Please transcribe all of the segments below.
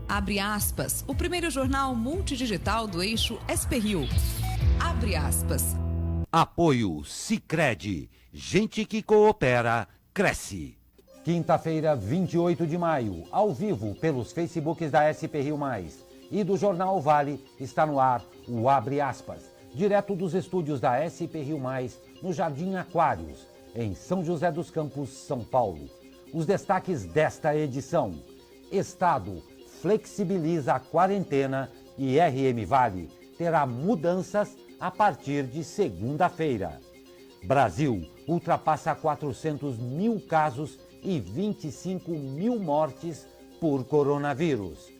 Abre aspas, o primeiro jornal multidigital do eixo SP-Rio. Abre aspas. Apoio Sicredi. Gente que coopera, cresce. Quinta-feira, 28 de maio, ao vivo pelos Facebooks da SP-Rio+, e do Jornal Vale, está no ar o Abre Aspas, direto dos estúdios da SP-Rio+, no Jardim Aquários, em São José dos Campos, São Paulo. Os destaques desta edição: Estado flexibiliza a quarentena e RM Vale terá mudanças a partir de segunda-feira. Brasil ultrapassa 400 mil casos e 25 mil mortes por coronavírus.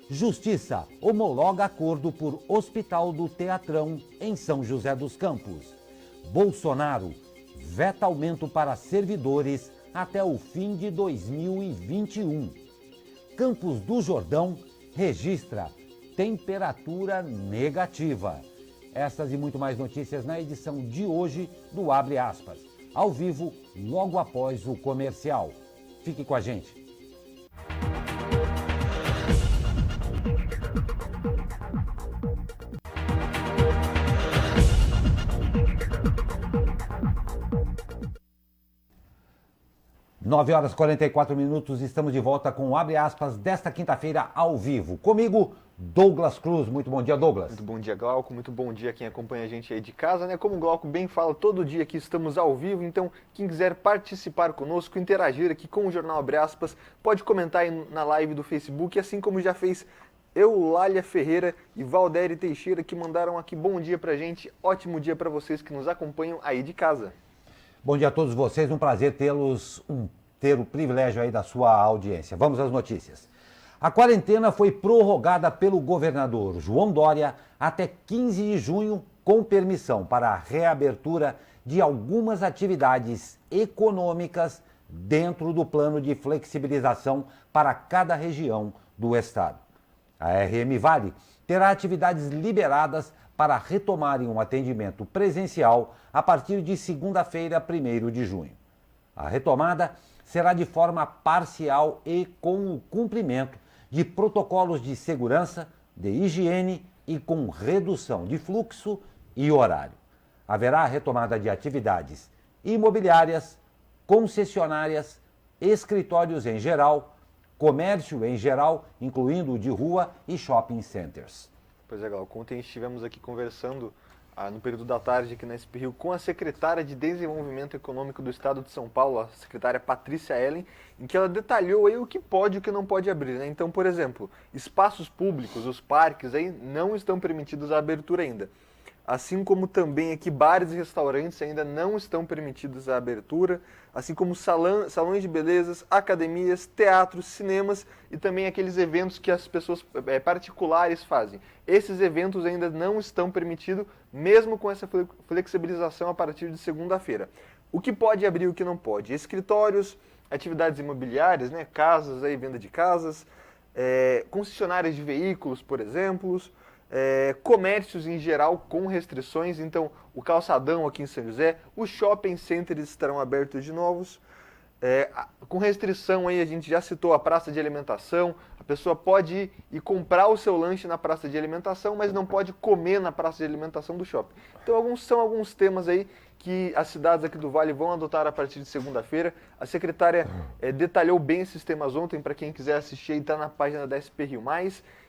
Justiça homologa acordo por Hospital do Teatrão em São José dos Campos. Bolsonaro veta aumento para servidores até o fim de 2021. Campos do Jordão registra temperatura negativa. Essas e muito mais notícias na edição de hoje do Abre Aspas, ao vivo, logo após o comercial. Fique com a gente. Nove horas e 44 minutos, estamos de volta com o Abre Aspas desta quinta-feira ao vivo. Comigo, Douglas Cruz. Muito bom dia, Douglas. Muito bom dia, Glauco. Muito bom dia quem acompanha a gente aí de casa, né? Como o Glauco bem fala, todo dia aqui estamos ao vivo, então quem quiser participar conosco, interagir aqui com o Jornal Abre Aspas, pode comentar aí na live do Facebook, assim como já fez Eulália Ferreira e Valdério Teixeira, que mandaram aqui bom dia pra gente. Ótimo dia para vocês que nos acompanham aí de casa. Bom dia a todos vocês, um prazer ter o privilégio aí da sua audiência. Vamos às notícias. A quarentena foi prorrogada pelo governador João Dória até 15 de junho, com permissão para a reabertura de algumas atividades econômicas dentro do plano de flexibilização para cada região do estado. A RM Vale terá atividades liberadas para retomarem um atendimento presencial a partir de segunda-feira, 1º de junho. A retomada será de forma parcial e com o cumprimento de protocolos de segurança, de higiene e com redução de fluxo e horário. Haverá retomada de atividades imobiliárias, concessionárias, escritórios em geral, comércio em geral, incluindo o de rua e shopping centers. Pois é, Glauco, ontem estivemos aqui conversando no período da tarde aqui na SP-Rio com a secretária de Desenvolvimento Econômico do Estado de São Paulo, a secretária Patrícia Ellen, em que ela detalhou aí o que pode e o que não pode abrir, né? Então, por exemplo, espaços públicos, os parques aí não estão permitidos a abertura ainda. Assim como também aqui bares e restaurantes ainda não estão permitidos a abertura, assim como salões de belezas, academias, teatros, cinemas e também aqueles eventos que as pessoas particulares fazem. Esses eventos ainda não estão permitidos, mesmo com essa flexibilização a partir de segunda-feira. O que pode abrir e o que não pode? Escritórios, atividades imobiliárias, né? Casas, aí, venda de casas, concessionárias de veículos, por exemplo, comércios em geral com restrições, então o calçadão aqui em São José, os shopping centers estarão abertos de novos, com restrição aí a gente já citou a praça de alimentação, a pessoa pode ir e comprar o seu lanche na praça de alimentação, mas não pode comer na praça de alimentação do shopping. Então são alguns temas aí que as cidades aqui do Vale vão adotar a partir de segunda-feira. A secretária detalhou bem esses temas ontem, para quem quiser assistir, está na página da SP-Rio+.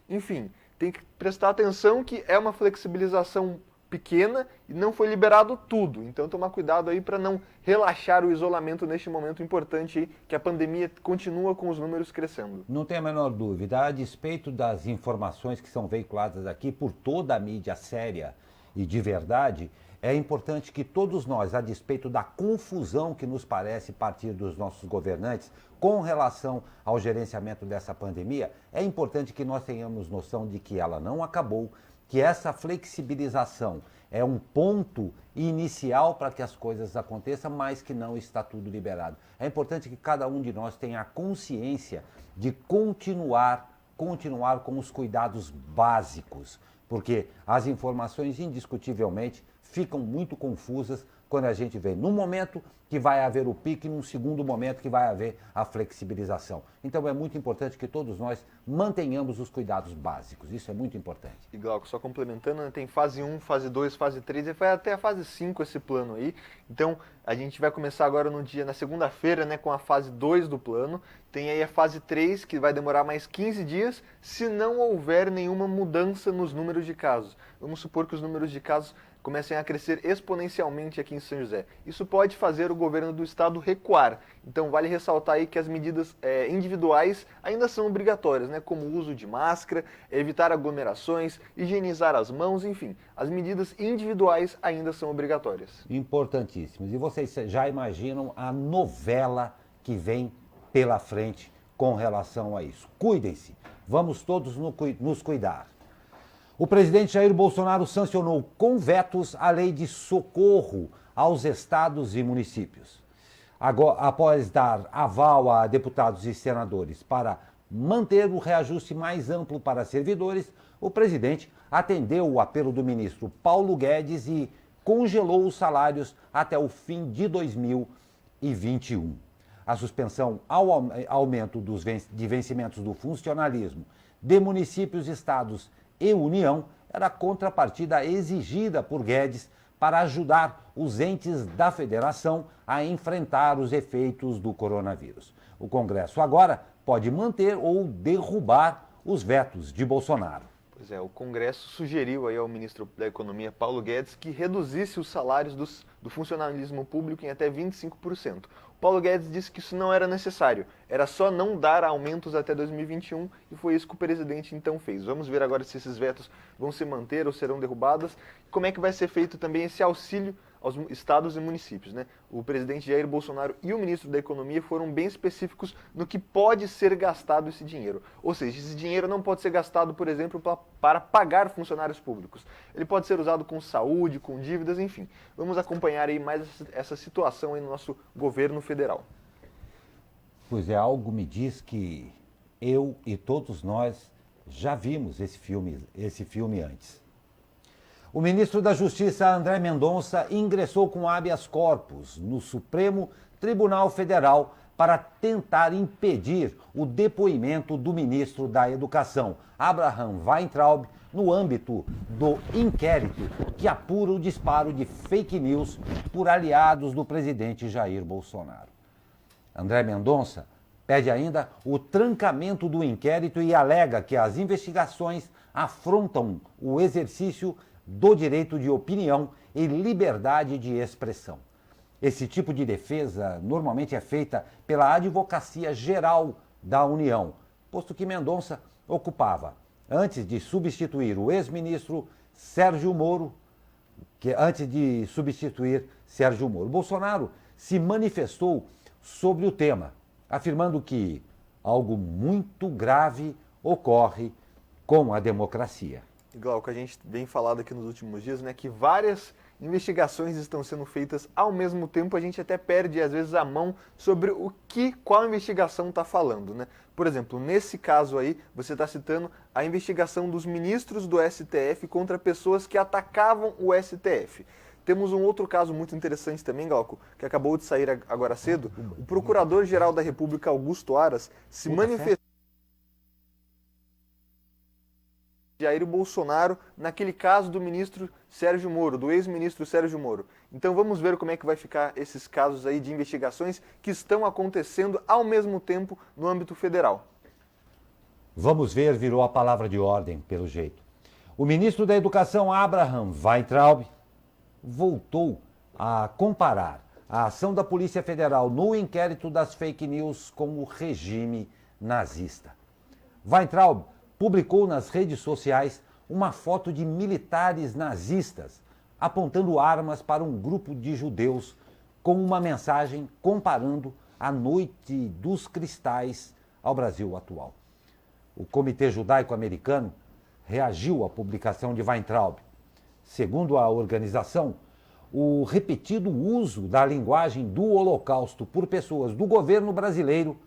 Enfim, tem que prestar atenção que é uma flexibilização pequena e não foi liberado tudo. Então tomar cuidado aí para não relaxar o isolamento neste momento importante aí, que a pandemia continua com os números crescendo. Não tem a menor dúvida, a despeito das informações que são veiculadas aqui por toda a mídia séria e de verdade, é importante que todos nós, a despeito da confusão que nos parece partir dos nossos governantes com relação ao gerenciamento dessa pandemia, é importante que nós tenhamos noção de que ela não acabou, que essa flexibilização é um ponto inicial para que as coisas aconteçam, mas que não está tudo liberado. É importante que cada um de nós tenha a consciência de continuar com os cuidados básicos, porque as informações indiscutivelmente ficam muito confusas quando a gente vê num momento que vai haver o pique e num segundo momento que vai haver a flexibilização. Então é muito importante que todos nós mantenhamos os cuidados básicos, isso é muito importante. E Glauco, só complementando, né, tem fase 1, fase 2, fase 3 e vai até a fase 5 esse plano aí. Então a gente vai começar agora na segunda-feira, né, com a fase 2 do plano. Tem aí a fase 3, que vai demorar mais 15 dias, se não houver nenhuma mudança nos números de casos. Vamos supor que os números de casos comecem a crescer exponencialmente aqui em São José. Isso pode fazer o governo do estado recuar. Então vale ressaltar aí que as medidas individuais ainda são obrigatórias, né? Como o uso de máscara, evitar aglomerações, higienizar as mãos, enfim. As medidas individuais ainda são obrigatórias. Importantíssimas. E vocês já imaginam a novela que vem pela frente com relação a isso. Cuidem-se, vamos todos nos cuidar. O presidente Jair Bolsonaro sancionou com vetos a lei de socorro aos estados e municípios. Agora, após dar aval a deputados e senadores para manter o reajuste mais amplo para servidores, o presidente atendeu o apelo do ministro Paulo Guedes e congelou os salários até o fim de 2021. A suspensão ao aumento de vencimentos do funcionalismo de municípios, estados e União era a contrapartida exigida por Guedes para ajudar os entes da federação a enfrentar os efeitos do coronavírus. O Congresso agora pode manter ou derrubar os vetos de Bolsonaro. Pois é, o Congresso sugeriu aí ao ministro da Economia, Paulo Guedes, que reduzisse os salários do funcionalismo público em até 25%. O Paulo Guedes disse que isso não era necessário, era só não dar aumentos até 2021 e foi isso que o presidente então fez. Vamos ver agora se esses vetos vão se manter ou serão derrubados. Como é que vai ser feito também esse auxílio aos estados e municípios, né? O presidente Jair Bolsonaro e o ministro da Economia foram bem específicos no que pode ser gastado esse dinheiro. Ou seja, esse dinheiro não pode ser gastado, por exemplo, para pagar funcionários públicos. Ele pode ser usado com saúde, com dívidas, enfim. Vamos acompanhar aí mais essa situação aí no nosso governo federal. Pois é, algo me diz que eu e todos nós já vimos esse filme antes. O ministro da Justiça, André Mendonça, ingressou com habeas corpus no Supremo Tribunal Federal para tentar impedir o depoimento do ministro da Educação, Abraham Weintraub, no âmbito do inquérito que apura o disparo de fake news por aliados do presidente Jair Bolsonaro. André Mendonça pede ainda o trancamento do inquérito e alega que as investigações afrontam o exercício do direito de opinião e liberdade de expressão. Esse tipo de defesa normalmente é feita pela Advocacia Geral da União, posto que Mendonça ocupava, antes de substituir o ex-ministro Sérgio Moro, Bolsonaro se manifestou sobre o tema, afirmando que algo muito grave ocorre com a democracia. E Glauco, a gente vem falado aqui nos últimos dias, né, que várias investigações estão sendo feitas ao mesmo tempo, a gente até perde às vezes a mão sobre qual investigação está falando, né? Por exemplo, nesse caso aí, você está citando a investigação dos ministros do STF contra pessoas que atacavam o STF. Temos um outro caso muito interessante também, Glauco, que acabou de sair agora cedo. O Procurador-Geral da República, Augusto Aras, se manifestou Jair Bolsonaro naquele caso do ministro Sérgio Moro, do ex-ministro Sérgio Moro. Então vamos ver como é que vai ficar esses casos aí de investigações que estão acontecendo ao mesmo tempo no âmbito federal. Vamos ver, virou a palavra de ordem, pelo jeito. O ministro da Educação, Abraham Weintraub, voltou a comparar a ação da Polícia Federal no inquérito das fake news com o regime nazista. Weintraub publicou nas redes sociais uma foto de militares nazistas apontando armas para um grupo de judeus com uma mensagem comparando a Noite dos Cristais ao Brasil atual. O Comitê Judaico-Americano reagiu à publicação de Weintraub. Segundo a organização, o repetido uso da linguagem do Holocausto por pessoas do governo brasileiro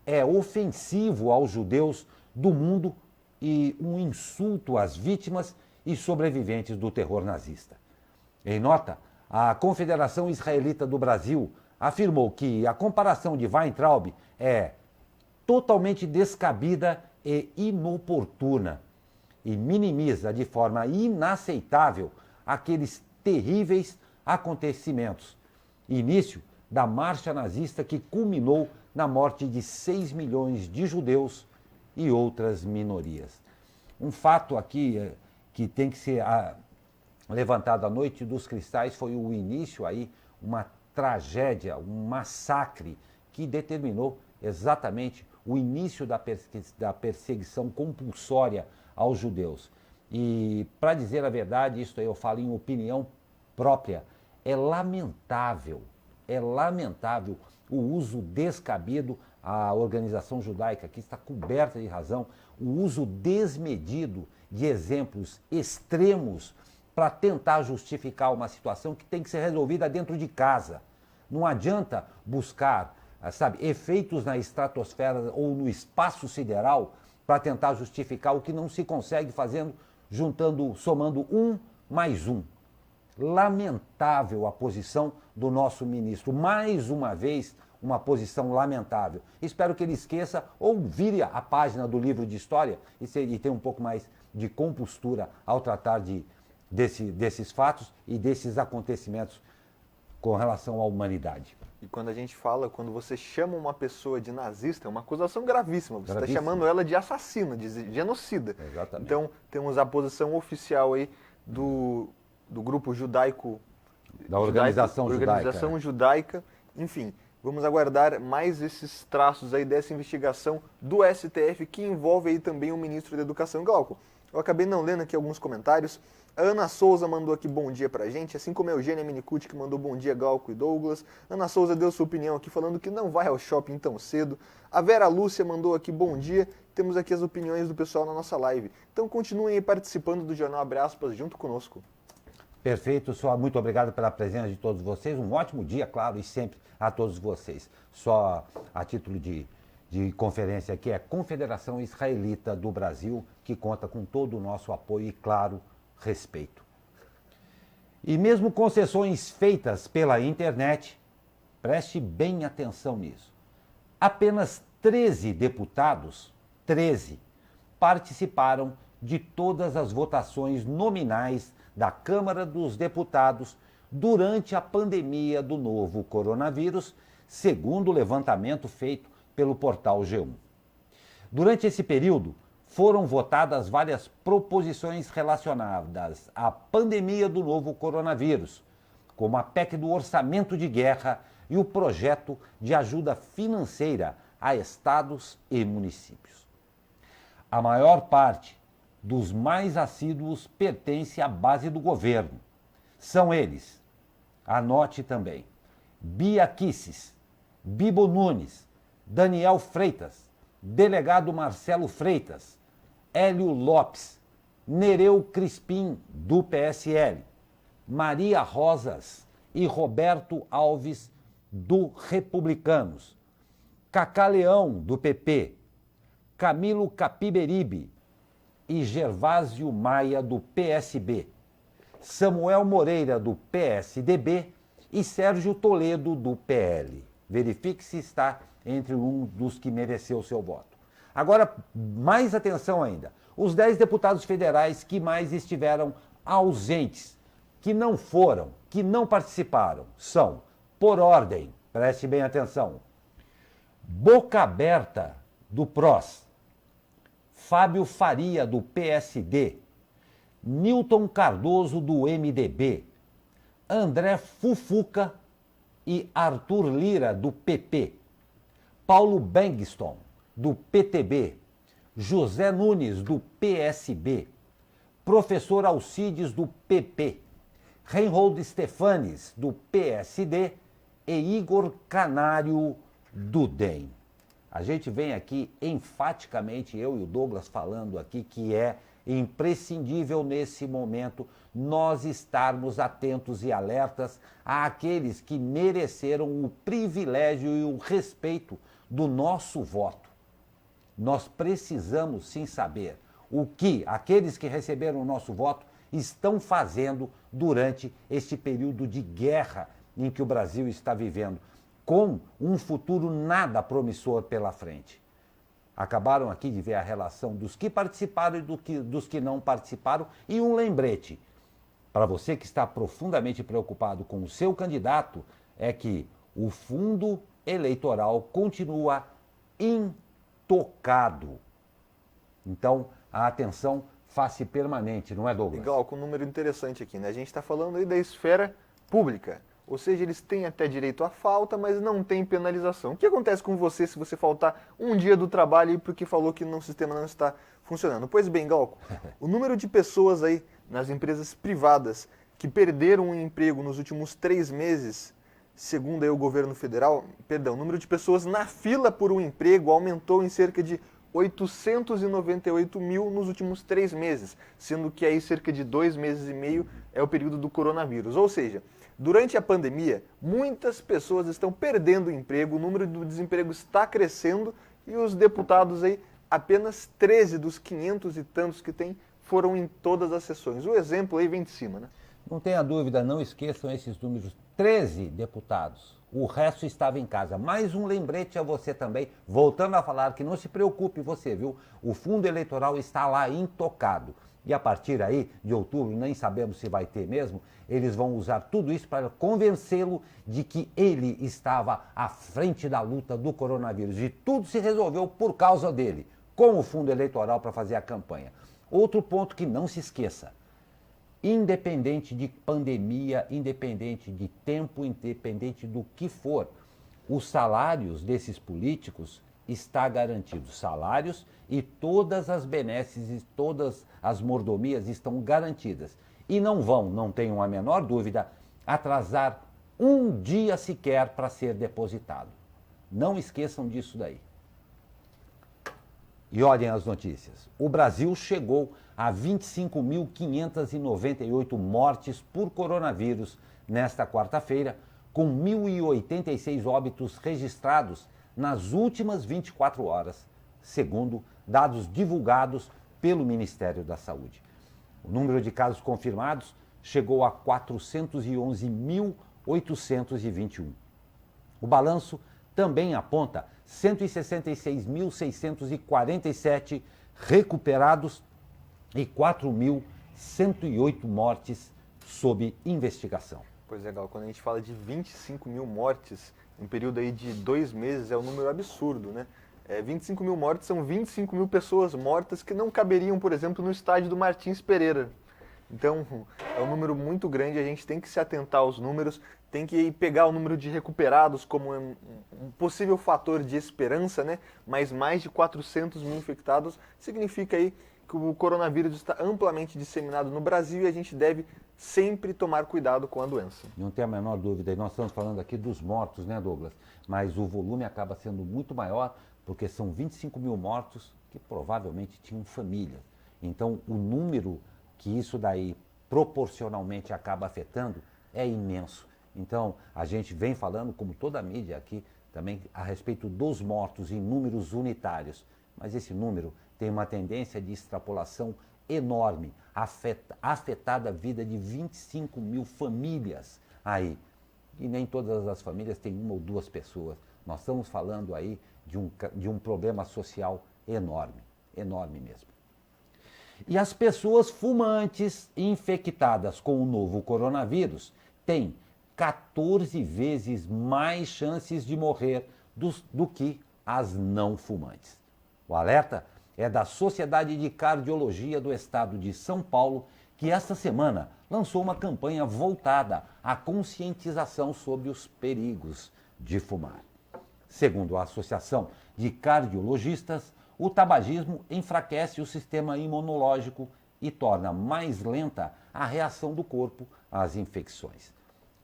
é ofensivo aos judeus do mundo e um insulto às vítimas e sobreviventes do terror nazista. Em nota, a Confederação Israelita do Brasil afirmou que a comparação de Weintraub é totalmente descabida e inoportuna e minimiza de forma inaceitável aqueles terríveis acontecimentos, início da marcha nazista que culminou na morte de 6 milhões de judeus e outras minorias. Um fato aqui que tem que ser levantado à Noite dos Cristais foi o início aí, uma tragédia, um massacre que determinou exatamente o início da perseguição compulsória aos judeus. E, para dizer a verdade, isso aí eu falo em opinião própria, é lamentável o uso descabido, a organização judaica que está coberta de razão, o uso desmedido de exemplos extremos para tentar justificar uma situação que tem que ser resolvida dentro de casa. Não adianta buscar, efeitos na estratosfera ou no espaço sideral para tentar justificar o que não se consegue fazendo, somando 1 mais 1. Lamentável a posição do nosso ministro. Mais uma vez, uma posição lamentável. Espero que ele esqueça ou vire a página do livro de história e tenha um pouco mais de compostura ao tratar desses fatos e desses acontecimentos com relação à humanidade. E quando a gente fala, quando você chama uma pessoa de nazista, é uma acusação gravíssima. Você está chamando ela de assassina, de genocida. Exatamente. Então, temos a posição oficial aí do grupo judaico... Da organização judaica. Enfim, vamos aguardar mais esses traços aí dessa investigação do STF, que envolve aí também o ministro da Educação. Glauco, eu acabei não lendo aqui alguns comentários. A Ana Souza mandou aqui bom dia pra gente, assim como a Eugênia Minicucci, que mandou bom dia, Glauco e Douglas. Ana Souza deu sua opinião aqui, falando que não vai ao shopping tão cedo. A Vera Lúcia mandou aqui bom dia. Temos aqui as opiniões do pessoal na nossa live. Então continuem aí participando do Jornal Abre Aspas junto conosco. Perfeito, só muito obrigado pela presença de todos vocês. Um ótimo dia, claro, e sempre a todos vocês. Só a título de conferência aqui é a Confederação Israelita do Brasil, que conta com todo o nosso apoio e, claro, respeito. E mesmo concessões feitas pela internet, preste bem atenção nisso, apenas 13 deputados, 13, participaram de todas as votações nominais da Câmara dos Deputados durante a pandemia do novo coronavírus, segundo o levantamento feito pelo portal G1. Durante esse período, foram votadas várias proposições relacionadas à pandemia do novo coronavírus, como a PEC do orçamento de guerra e o projeto de ajuda financeira a estados e municípios. A maior parte dos mais assíduos pertence à base do governo. São eles, anote também, Bia Kicis, Bibo Nunes, Daniel Freitas, delegado Marcelo Freitas, Hélio Lopes, Nereu Crispim, do PSL, Maria Rosas e Roberto Alves, do Republicanos, Cacá Leão, do PP, Camilo Capiberibe e Gervásio Maia, do PSB, Samuel Moreira, do PSDB e Sérgio Toledo, do PL. Verifique se está entre um dos que mereceu seu voto. Agora, mais atenção ainda. Os 10 deputados federais que mais estiveram ausentes, que não foram, que não participaram, são, por ordem, preste bem atenção, Boca Aberta, do PROS, Fábio Faria, do PSD, Newton Cardoso, do MDB, André Fufuca e Arthur Lira, do PP, Paulo Bengston, do PTB, José Nunes, do PSB, Professor Alcides, do PP, Reinhold Stefanes, do PSD e Igor Canário, do DEM. A gente vem aqui enfaticamente, eu e o Douglas falando aqui, que é imprescindível nesse momento nós estarmos atentos e alertas àqueles que mereceram o privilégio e o respeito do nosso voto. Nós precisamos sim saber o que aqueles que receberam o nosso voto estão fazendo durante este período de guerra em que o Brasil está vivendo, com um futuro nada promissor pela frente. Acabaram aqui de ver a relação dos que participaram e dos que não participaram. E um lembrete, para você que está profundamente preocupado com o seu candidato, é que o fundo eleitoral continua intocado. Então, a atenção face permanente, não é, Douglas? Legal, com um número interessante aqui, né? A gente está falando aí da esfera pública. Ou seja, eles têm até direito à falta, mas não tem penalização. O que acontece com você se você faltar um dia do trabalho porque falou que o sistema não está funcionando? Pois bem, Galco, o número de pessoas aí nas empresas privadas que perderam o emprego nos últimos 3 meses, segundo aí o governo federal, o número de pessoas na fila por um emprego aumentou em cerca de 898 mil nos últimos 3 meses, sendo que aí cerca de 2 meses e meio é o período do coronavírus. Ou seja, durante a pandemia, muitas pessoas estão perdendo o emprego, o número do desemprego está crescendo e os deputados aí, apenas 13 dos 500 e tantos que tem, foram em todas as sessões. O exemplo aí vem de cima, né? Não tenha dúvida, não esqueçam esses números. 13 deputados. O resto estava em casa. Mais um lembrete a você também, voltando a falar que não se preocupe você, viu? O fundo eleitoral está lá intocado. E a partir aí, de outubro, nem sabemos se vai ter mesmo, eles vão usar tudo isso para convencê-lo de que ele estava à frente da luta do coronavírus. E tudo se resolveu por causa dele, com o fundo eleitoral para fazer a campanha. Outro ponto que não se esqueça. Independente de pandemia, independente de tempo, independente do que for, os salários desses políticos está garantidos. Salários e todas as benesses e todas as mordomias estão garantidas. E não vão, não tenham a menor dúvida, atrasar um dia sequer para ser depositado. Não esqueçam disso daí. E olhem as notícias. O Brasil chegou a 25.598 mortes por coronavírus nesta quarta-feira, com 1.086 óbitos registrados nas últimas 24 horas, segundo dados divulgados pelo Ministério da Saúde. O número de casos confirmados chegou a 411.821. O balanço também aponta 166.647 recuperados e 4.108 mortes sob investigação. Pois é, Gal, quando a gente fala de 25 mil mortes em um período aí de 2 meses, é um número absurdo, né? 25 mil mortes são 25 mil pessoas mortas que não caberiam, por exemplo, no estádio do Martins Pereira. Então, é um número muito grande, a gente tem que se atentar aos números, tem que pegar o número de recuperados como um possível fator de esperança, né? Mas mais de 400 mil infectados significa aí que o coronavírus está amplamente disseminado no Brasil e a gente deve sempre tomar cuidado com a doença. Não tem a menor dúvida, e nós estamos falando aqui dos mortos, né, Douglas? Mas o volume acaba sendo muito maior, porque são 25 mil mortos que provavelmente tinham família. Então, o número que isso daí proporcionalmente acaba afetando é imenso. Então, a gente vem falando, como toda a mídia aqui, também a respeito dos mortos em números unitários. Mas esse número tem uma tendência de extrapolação enorme, afetada a vida de 25 mil famílias aí. E nem todas as famílias têm uma ou duas pessoas. Nós estamos falando aí de um problema social enorme, enorme mesmo. E as pessoas fumantes infectadas com o novo coronavírus têm 14 vezes mais chances de morrer do que as não fumantes. O alerta é da Sociedade de Cardiologia do Estado de São Paulo, que esta semana lançou uma campanha voltada à conscientização sobre os perigos de fumar. Segundo a Associação de Cardiologistas, o tabagismo enfraquece o sistema imunológico e torna mais lenta a reação do corpo às infecções.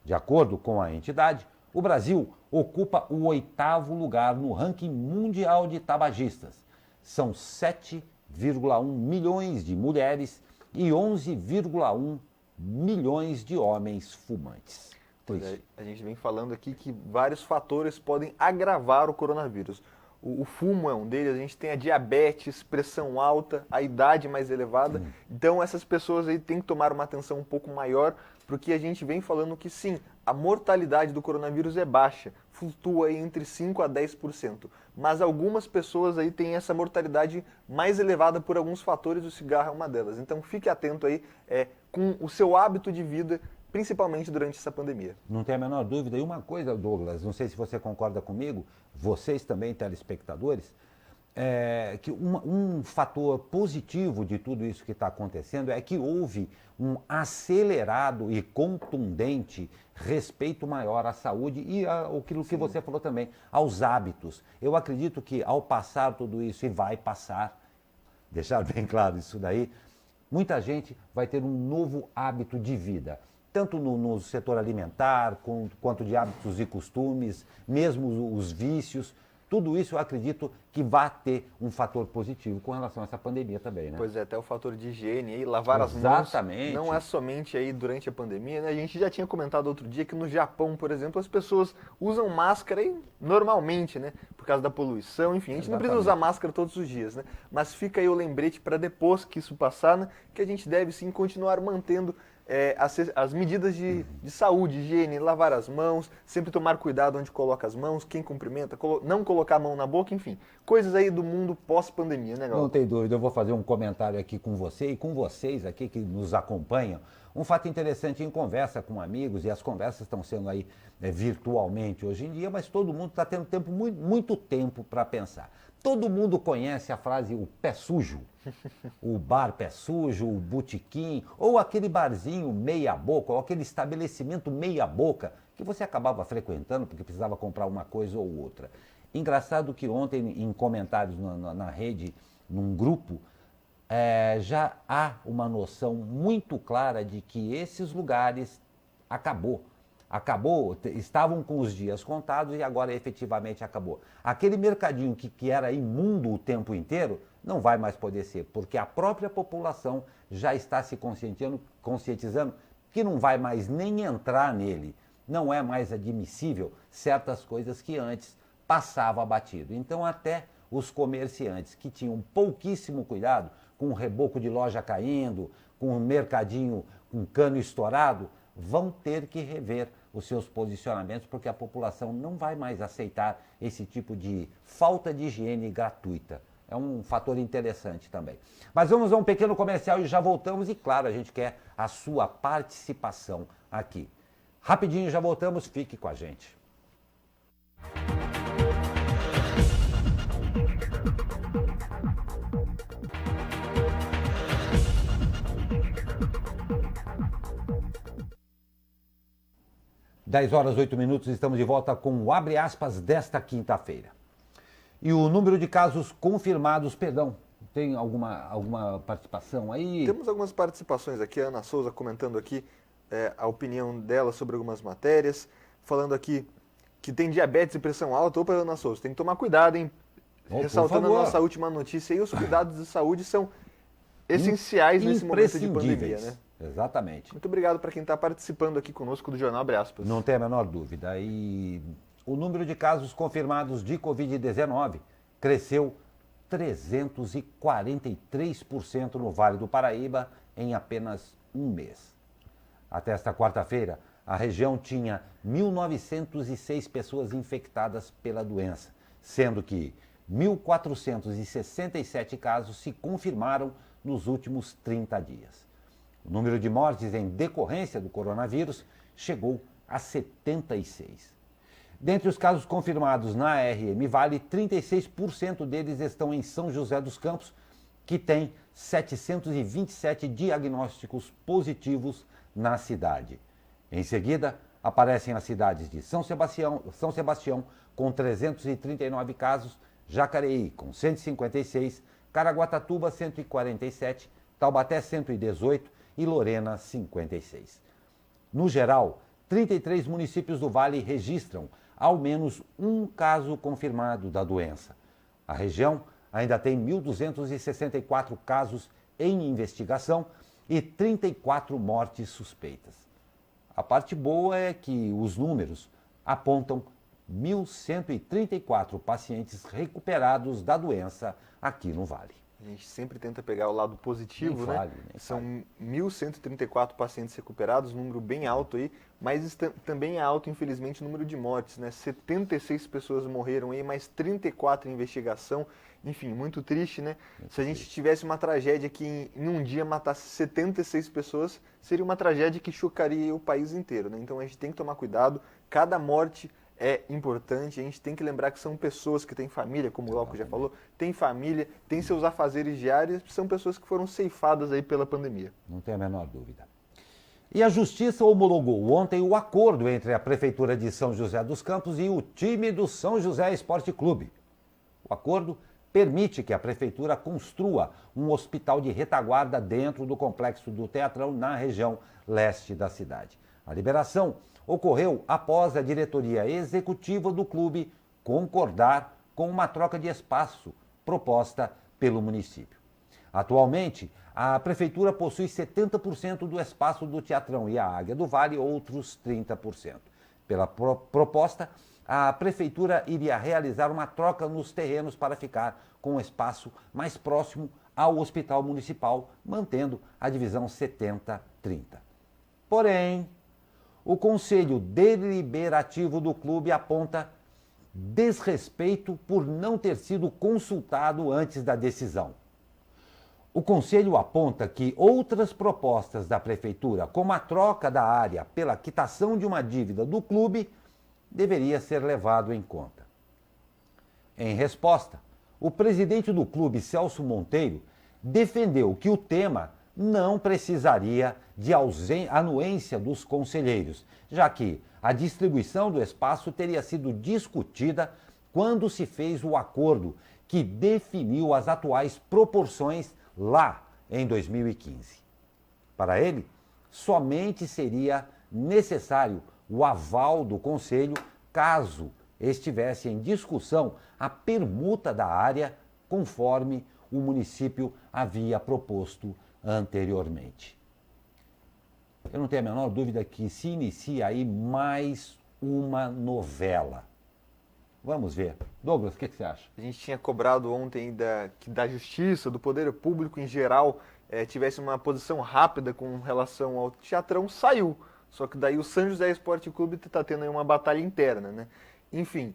De acordo com a entidade, o Brasil ocupa o 8º lugar no ranking mundial de tabagistas. São 7,1 milhões de mulheres e 11,1 milhões de homens fumantes. A gente vem falando aqui que vários fatores podem agravar o coronavírus. o fumo é um deles, a gente tem a diabetes, pressão alta, a idade mais elevada. Então essas pessoas aí têm que tomar uma atenção um pouco maior, porque a gente vem falando que sim, a mortalidade do coronavírus é baixa, flutua aí entre 5 a 10%. Mas algumas pessoas aí têm essa mortalidade mais elevada por alguns fatores, o cigarro é uma delas. Então fique atento aí com o seu hábito de vida, principalmente durante essa pandemia. Não tem a menor dúvida. E uma coisa, Douglas, não sei se você concorda comigo, vocês também, telespectadores, que um fator positivo de tudo isso que está acontecendo é que houve um acelerado e contundente respeito maior à saúde e aquilo que você falou também, aos hábitos. Eu acredito que ao passar tudo isso, e vai passar, deixar bem claro isso daí, muita gente vai ter um novo hábito de vida, tanto no setor alimentar, quanto de hábitos e costumes, mesmo os vícios. Tudo isso eu acredito que vai ter um fator positivo com relação a essa pandemia também, né? Pois é, até o fator de higiene aí, lavar as mãos. Exatamente. Não é somente aí durante a pandemia, né? A gente já tinha comentado outro dia que no Japão, por exemplo, as pessoas usam máscara aí normalmente, né? Por causa da poluição, enfim, a gente não precisa usar máscara todos os dias, né? Mas fica aí o lembrete para depois que isso passar, né? Que a gente deve sim continuar mantendo as medidas de saúde, higiene, lavar as mãos, sempre tomar cuidado onde coloca as mãos, quem cumprimenta, não colocar a mão na boca, enfim. Coisas aí do mundo pós-pandemia, né, Gal? Não tem dúvida, eu vou fazer um comentário aqui com você e com vocês aqui que nos acompanham. Um fato interessante em conversa com amigos, e as conversas estão sendo aí virtualmente hoje em dia, mas todo mundo está tendo tempo, muito tempo para pensar. Todo mundo conhece a frase o pé sujo, o bar pé sujo, o botequim, ou aquele barzinho meia boca, ou aquele estabelecimento meia boca, que você acabava frequentando porque precisava comprar uma coisa ou outra. Engraçado que ontem, em comentários na rede, num grupo, já há uma noção muito clara de que esses lugares acabou, estavam com os dias contados e agora efetivamente acabou. Aquele mercadinho que era imundo o tempo inteiro, não vai mais poder ser, porque a própria população já está se conscientizando que não vai mais nem entrar nele. Não é mais admissível certas coisas que antes passavam batido. Então até os comerciantes que tinham pouquíssimo cuidado, com o reboco de loja caindo, com o mercadinho com cano estourado, vão ter que rever os seus posicionamentos, porque a população não vai mais aceitar esse tipo de falta de higiene gratuita. É um fator interessante também. Mas vamos a um pequeno comercial e já voltamos. E claro, a gente quer a sua participação aqui. Rapidinho já voltamos, fique com a gente. Dez horas, 8 minutos, estamos de volta com o Abre Aspas desta quinta-feira. E o número de casos confirmados, tem alguma participação aí? Temos algumas participações aqui, a Ana Souza comentando aqui a opinião dela sobre algumas matérias, falando aqui que tem diabetes e pressão alta. Opa, Ana Souza, tem que tomar cuidado, hein? Ressaltando a nossa última notícia aí, os cuidados de saúde são essenciais nesse momento de pandemia, né? Exatamente. Muito obrigado para quem está participando aqui conosco do Jornal Abre Aspas. Não tem a menor dúvida. E o número de casos confirmados de Covid-19 cresceu 343% no Vale do Paraíba em apenas um mês. Até esta quarta-feira, a região tinha 1.906 pessoas infectadas pela doença, sendo que 1.467 casos se confirmaram nos últimos 30 dias. O número de mortes em decorrência do coronavírus chegou a 76. Dentre os casos confirmados na RM Vale, 36% deles estão em São José dos Campos, que tem 727 diagnósticos positivos na cidade. Em seguida, aparecem as cidades de São Sebastião com 339 casos, Jacareí com 156, Caraguatatuba 147, Taubaté 118 e Lorena 56. No geral, 33 municípios do Vale registram ao menos um caso confirmado da doença. A região ainda tem 1.264 casos em investigação e 34 mortes suspeitas. A parte boa é que os números apontam 1.134 pacientes recuperados da doença aqui no Vale. A gente sempre tenta pegar o lado positivo, né? São 1.134 pacientes recuperados, número bem alto aí, mas também é alto, infelizmente, o número de mortes, né? 76 pessoas morreram aí, mais 34 em investigação. Enfim, muito triste, né? Se a gente tivesse uma tragédia que em um dia matasse 76 pessoas, seria uma tragédia que chocaria o país inteiro, né? Então a gente tem que tomar cuidado, cada morte é importante, a gente tem que lembrar que são pessoas que têm família, como o Glauco já falou, tem família, tem seus afazeres diários, são pessoas que foram ceifadas aí pela pandemia. Não tem a menor dúvida. E a Justiça homologou ontem o acordo entre a Prefeitura de São José dos Campos e o time do São José Esporte Clube. O acordo permite que a Prefeitura construa um hospital de retaguarda dentro do complexo do Teatrão, na região leste da cidade. A liberação ocorreu após a diretoria executiva do clube concordar com uma troca de espaço proposta pelo município. Atualmente, a Prefeitura possui 70% do espaço do Teatrão e a Águia do Vale outros 30%. Pela proposta, a Prefeitura iria realizar uma troca nos terrenos para ficar com um espaço mais próximo ao Hospital Municipal, mantendo a divisão 70-30. Porém, o Conselho Deliberativo do clube aponta desrespeito por não ter sido consultado antes da decisão. O Conselho aponta que outras propostas da Prefeitura, como a troca da área pela quitação de uma dívida do clube, deveria ser levado em conta. Em resposta, o presidente do clube, Celso Monteiro, defendeu que o tema não precisaria de anuência dos conselheiros, já que a distribuição do espaço teria sido discutida quando se fez o acordo que definiu as atuais proporções lá em 2015. Para ele, somente seria necessário o aval do Conselho caso estivesse em discussão a permuta da área, conforme o município havia proposto anteriormente. Eu não tenho a menor dúvida que se inicia aí mais uma novela. Vamos ver. Douglas, o que você acha? A gente tinha cobrado ontem que da Justiça, do Poder Público em geral, tivesse uma posição rápida com relação ao Teatrão, saiu. Só que daí o São José Esporte Clube está tendo aí uma batalha interna, né? Enfim,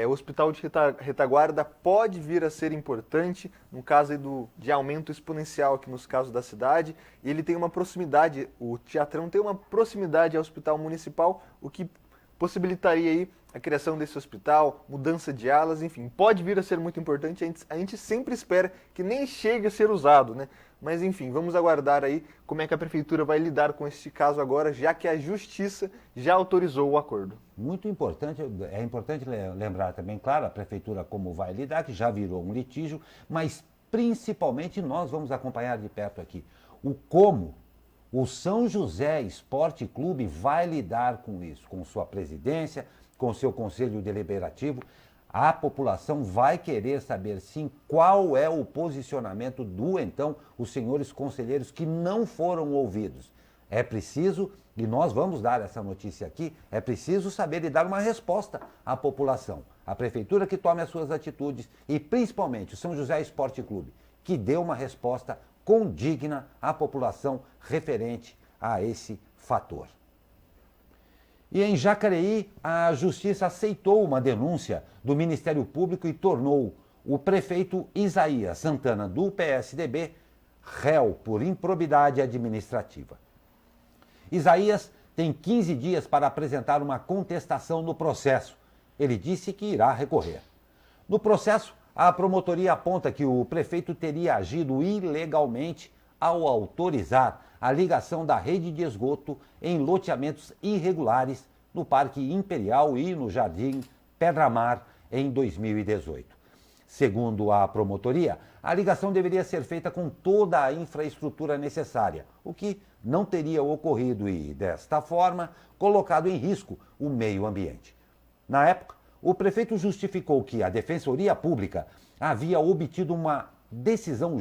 o hospital de retaguarda pode vir a ser importante, no caso aí de aumento exponencial aqui nos casos da cidade, e ele tem uma proximidade, o Teatrão tem uma proximidade ao hospital municipal, o que possibilitaria aí a criação desse hospital, mudança de alas, enfim, pode vir a ser muito importante, a gente sempre espera que nem chegue a ser usado, né? Mas enfim, vamos aguardar aí como é que a Prefeitura vai lidar com este caso agora, já que a Justiça já autorizou o acordo. Muito importante, é importante lembrar também, claro, a Prefeitura como vai lidar, que já virou um litígio, mas principalmente nós vamos acompanhar de perto aqui o como o São José Esporte Clube vai lidar com isso, com sua presidência, com seu conselho deliberativo. A população vai querer saber, sim, qual é o posicionamento os senhores conselheiros que não foram ouvidos. É preciso, e nós vamos dar essa notícia aqui, é preciso saber e dar uma resposta à população. A Prefeitura que tome as suas atitudes e, principalmente, o São José Esporte Clube, que dê uma resposta condigna à população referente a esse fator. E em Jacareí, a Justiça aceitou uma denúncia do Ministério Público e tornou o prefeito Isaías Santana, do PSDB, réu por improbidade administrativa. Isaías tem 15 dias para apresentar uma contestação no processo. Ele disse que irá recorrer. No processo, a promotoria aponta que o prefeito teria agido ilegalmente ao autorizar a ligação da rede de esgoto em loteamentos irregulares no Parque Imperial e no Jardim Pedra-Mar em 2018. Segundo a promotoria, a ligação deveria ser feita com toda a infraestrutura necessária, o que não teria ocorrido e, desta forma, colocado em risco o meio ambiente. Na época, o prefeito justificou que a Defensoria Pública havia obtido uma decisão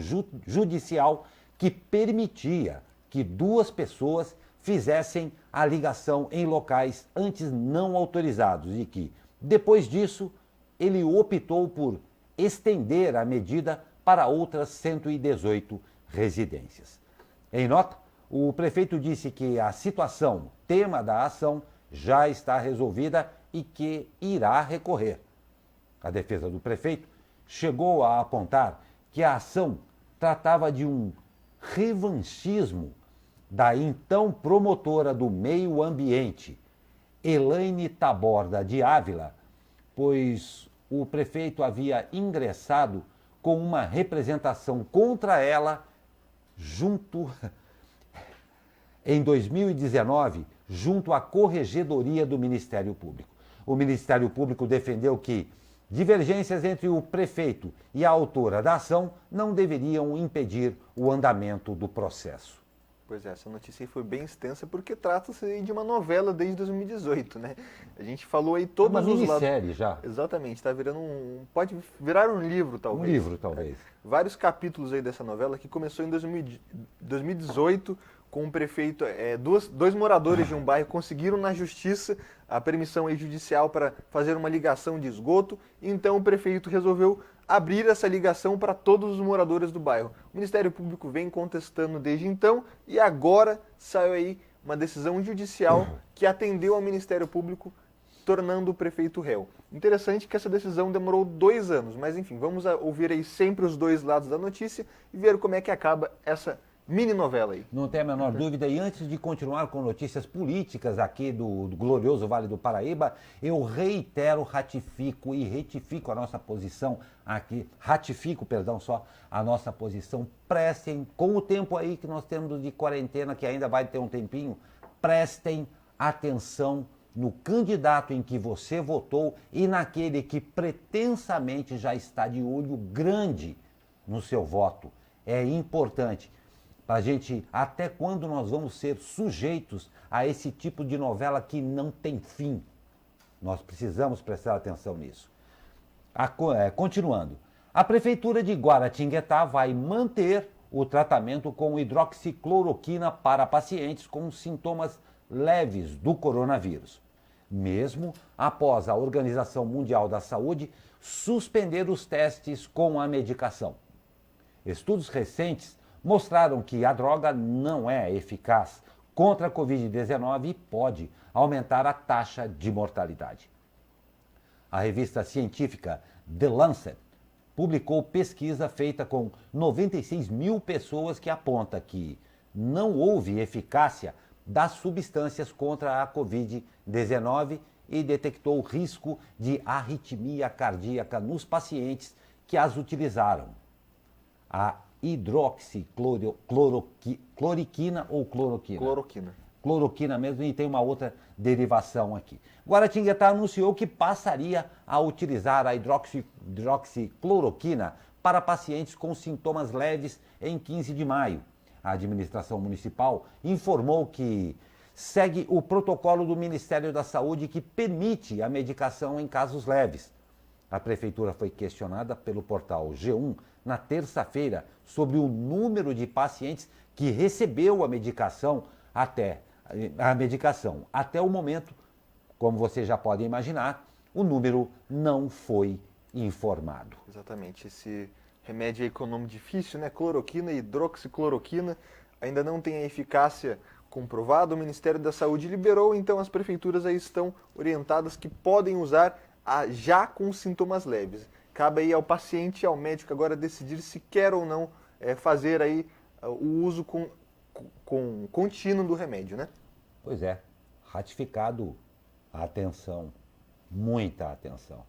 judicial que permitia que 2 pessoas fizessem a ligação em locais antes não autorizados e que, Depois disso, ele optou por estender a medida para outras 118 residências. Em nota, o prefeito disse que a situação, tema da ação, já está resolvida e que irá recorrer. A defesa do prefeito chegou a apontar que a ação tratava de um revanchismo da então promotora do meio ambiente, Elaine Taborda de Ávila, pois o prefeito havia ingressado com uma representação contra ela em 2019, junto à Corregedoria do Ministério Público. O Ministério Público defendeu que divergências entre o prefeito e a autora da ação não deveriam impedir o andamento do processo. Pois é, essa notícia aí foi bem extensa porque trata-se de uma novela desde 2018, né? A gente falou aí todos uma os lados. Uma minissérie já. Exatamente, está virando pode virar um livro, talvez. Um livro, talvez. Vários capítulos aí dessa novela que começou em 2018 com o prefeito, dois moradores de um bairro conseguiram na justiça a permissão aí judicial para fazer uma ligação de esgoto, e então o prefeito resolveu abrir essa ligação para todos os moradores do bairro. O Ministério Público vem contestando desde então e agora saiu aí uma decisão judicial que atendeu ao Ministério Público, tornando o prefeito réu. Interessante que essa decisão demorou 2 anos, mas enfim, vamos ouvir aí sempre os dois lados da notícia e ver como é que acaba essa mini novela aí. Não tem a menor dúvida. E antes de continuar com notícias políticas aqui do glorioso Vale do Paraíba, eu ratifico e retifico a nossa posição aqui, a nossa posição. Prestem, com o tempo aí que nós temos de quarentena, que ainda vai ter um tempinho, prestem atenção no candidato em que você votou e naquele que pretensamente já está de olho grande no seu voto. É importante. Para a gente, até quando nós vamos ser sujeitos a esse tipo de novela que não tem fim? Nós precisamos prestar atenção nisso. Continuando, a Prefeitura de Guaratinguetá vai manter o tratamento com hidroxicloroquina para pacientes com sintomas leves do coronavírus, mesmo após a Organização Mundial da Saúde suspender os testes com a medicação. Estudos recentes mostraram que a droga não é eficaz contra a Covid-19 e pode aumentar a taxa de mortalidade. A revista científica The Lancet publicou pesquisa feita com 96 mil pessoas que aponta que não houve eficácia das substâncias contra a Covid-19 e detectou risco de arritmia cardíaca nos pacientes que as utilizaram. A hidroxicloroquina ou cloroquina? Cloroquina. Cloroquina mesmo, e tem uma outra derivação aqui. Guaratinguetá anunciou que passaria a utilizar a hidroxicloroquina para pacientes com sintomas leves em 15 de maio. A administração municipal informou que segue o protocolo do Ministério da Saúde que permite a medicação em casos leves. A prefeitura foi questionada pelo portal G1 na terça-feira sobre o número de pacientes que recebeu a medicação até o momento. Como vocês já podem imaginar, o número não foi informado. Exatamente, esse remédio aí com nome difícil, né? Cloroquina, hidroxicloroquina, ainda não tem a eficácia comprovada. O Ministério da Saúde liberou, então as prefeituras aí estão orientadas que podem usar já com sintomas leves. Cabe aí ao paciente e ao médico agora decidir se quer ou não fazer aí o uso contínuo do remédio, né? Pois é, ratificado. Atenção, muita atenção.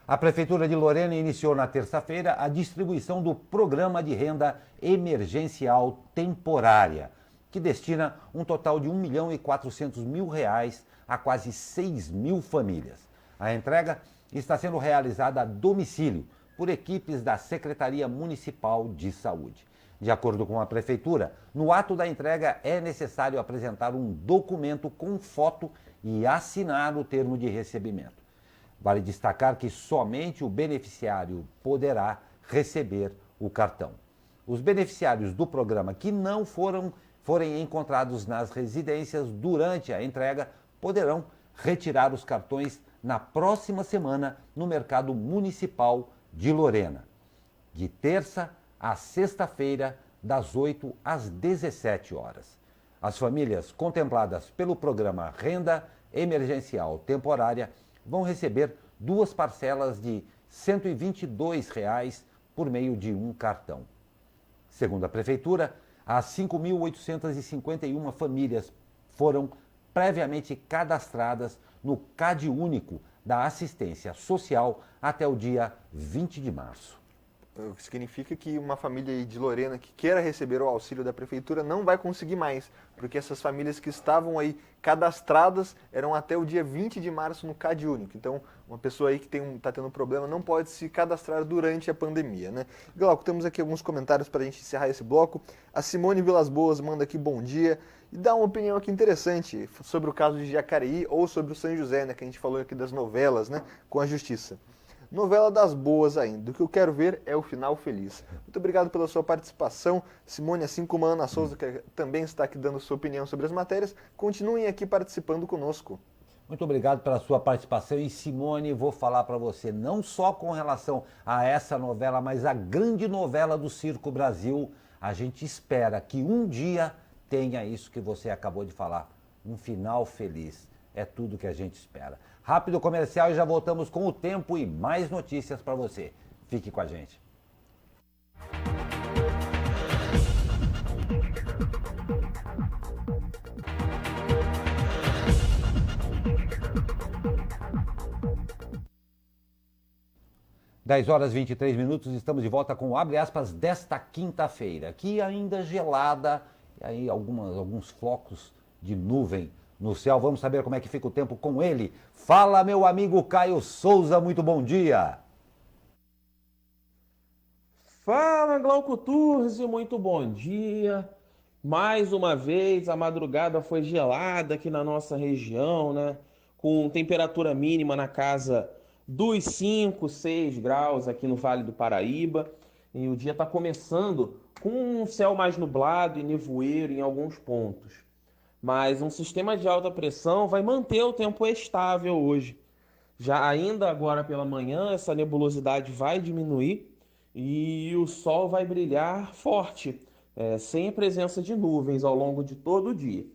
A Prefeitura de Lorena iniciou na terça-feira a distribuição do Programa de Renda Emergencial Temporária, que destina um total de R$ 1.400.000 a quase 6 mil famílias. A entrega está sendo realizada a domicílio por equipes da Secretaria Municipal de Saúde. De acordo com a Prefeitura, no ato da entrega é necessário apresentar um documento com foto e assinar o termo de recebimento. Vale destacar que somente o beneficiário poderá receber o cartão. Os beneficiários do programa que não forem encontrados nas residências durante a entrega poderão retirar os cartões na próxima semana no Mercado Municipal de Lorena, de terça a sexta-feira, das 8 às 17 horas. As famílias contempladas pelo programa Renda Emergencial Temporária vão receber 2 parcelas de R$ 122 por meio de um cartão. Segundo a Prefeitura, as 5.851 famílias foram previamente cadastradas no CAD Único da Assistência Social até o dia 20 de março. O que significa que uma família de Lorena que queira receber o auxílio da Prefeitura não vai conseguir mais, porque essas famílias que estavam aí cadastradas eram até o dia 20 de março no CAD Único. Então, uma pessoa aí que está tendo problema não pode se cadastrar durante a pandemia, né? Glauco, temos aqui alguns comentários para a gente encerrar esse bloco. A Simone Vilas Boas manda aqui bom dia e dá uma opinião aqui interessante sobre o caso de Jacareí ou sobre o São José, né, que a gente falou aqui das novelas, né, com a Justiça. Novela das boas ainda. O que eu quero ver é o final feliz. Muito obrigado pela sua participação. Simone, assim como a Ana Souza, que também está aqui dando sua opinião sobre as matérias, continuem aqui participando conosco. Muito obrigado pela sua participação. E Simone, vou falar para você, não só com relação a essa novela, mas a grande novela do Circo Brasil, a gente espera que um dia tenha isso que você acabou de falar, um final feliz. É tudo que a gente espera. Rápido comercial e já voltamos com o tempo e mais notícias para você. Fique com a gente. Dez horas e 23 minutos, estamos de volta com o Abre Aspas desta quinta-feira, que ainda gelada, e aí alguns flocos de nuvem no céu. Vamos saber como é que fica o tempo com ele. Fala, meu amigo Caio Souza, muito bom dia. Fala, Glauco Turzi, muito bom dia. Mais uma vez, a madrugada foi gelada aqui na nossa região, né? Com temperatura mínima na casa dos 5, 6 graus aqui no Vale do Paraíba. E o dia está começando com um céu mais nublado e nevoeiro em alguns pontos. Mas um sistema de alta pressão vai manter o tempo estável hoje. Já ainda agora pela manhã, essa nebulosidade vai diminuir e o sol vai brilhar forte, sem a presença de nuvens ao longo de todo o dia.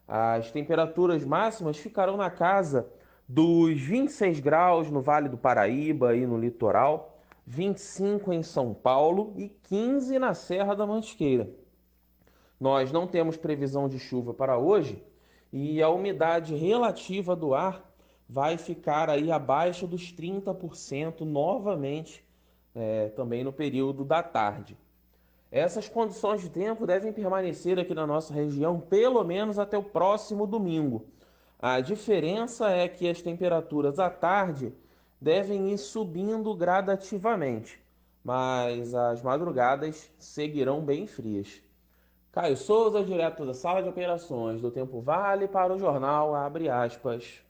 As temperaturas máximas ficarão na casa dos 26 graus no Vale do Paraíba e no litoral, 25 em São Paulo e 15 na Serra da Mantiqueira. Nós não temos previsão de chuva para hoje e a umidade relativa do ar vai ficar aí abaixo dos 30% novamente, também no período da tarde. Essas condições de tempo devem permanecer aqui na nossa região pelo menos até o próximo domingo. A diferença é que as temperaturas à tarde devem ir subindo gradativamente, mas as madrugadas seguirão bem frias. Caio Souza, direto da Sala de Operações do Tempo Vale para o jornal Abre Aspas.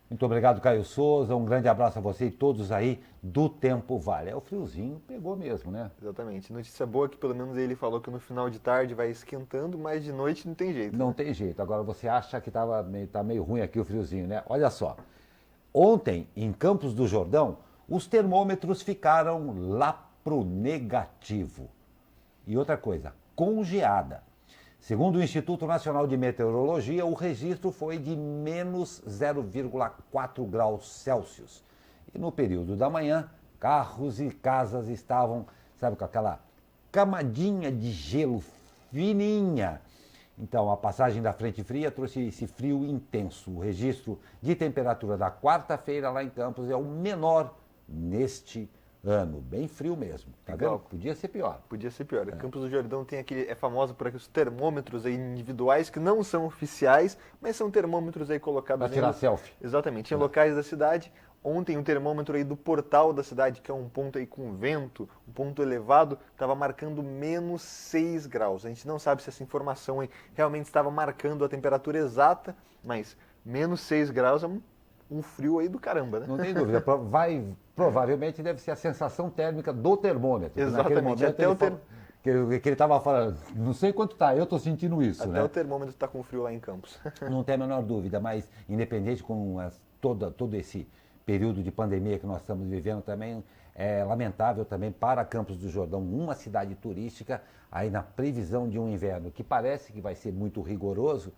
Muito obrigado, Caio Souza. Um grande abraço a você e todos aí do Tempo Vale. O friozinho pegou mesmo, né? Exatamente. Notícia boa que pelo menos ele falou que no final de tarde vai esquentando, mas de noite não tem jeito. Não, né? tem jeito. Agora você acha que tá meio ruim aqui o friozinho, né? Olha só. Ontem, em Campos do Jordão, os termômetros ficaram lá pro negativo. E outra coisa, com geada. Segundo o Instituto Nacional de Meteorologia, o registro foi de menos 0,4 graus Celsius. E no período da manhã, carros e casas estavam, sabe, com aquela camadinha de gelo fininha. Então, a passagem da frente fria trouxe esse frio intenso. O registro de temperatura da quarta-feira lá em Campos é o menor neste ano, bem frio mesmo, tá vendo? Podia ser pior. Podia ser pior. Campos do Jordão tem é famoso por aqueles termômetros aí individuais que não são oficiais, mas são termômetros aí colocados... Para tirar selfie. Exatamente, em locais da cidade. Ontem o termômetro aí do portal da cidade, que é um ponto aí com vento, um ponto elevado, estava marcando menos 6 graus. A gente não sabe se essa informação aí realmente estava marcando a temperatura exata, mas menos 6 graus é um frio aí do caramba, né? Não tem dúvida. Provavelmente deve ser a sensação térmica do termômetro. Exatamente. Até que ele estava falando, não sei quanto tá, eu estou sentindo isso, Até né? o termômetro está com frio lá em Campos. Não tem a menor dúvida, mas independente com as todo esse período de pandemia que nós estamos vivendo também é lamentável também para Campos do Jordão, uma cidade turística, aí na previsão de um inverno que parece que vai ser muito rigoroso,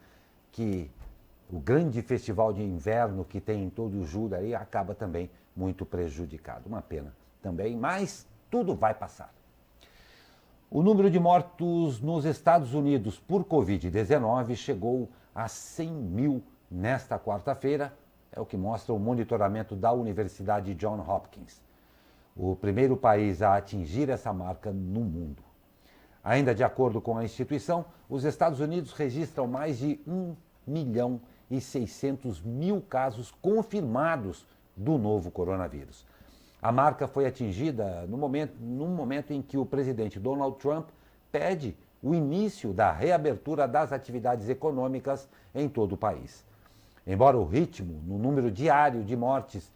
que o grande festival de inverno que tem em todo o julho aí acaba também muito prejudicado. Uma pena também, mas tudo vai passar. O número de mortos nos Estados Unidos por Covid-19 chegou a 100 mil nesta quarta-feira, é o que mostra o monitoramento da Universidade Johns Hopkins, o primeiro país a atingir essa marca no mundo. Ainda de acordo com a instituição, os Estados Unidos registram mais de 1.600.000 casos confirmados do novo coronavírus. A marca foi atingida no momento em que o presidente Donald Trump pede o início da reabertura das atividades econômicas em todo o país. Embora o ritmo no número diário de mortes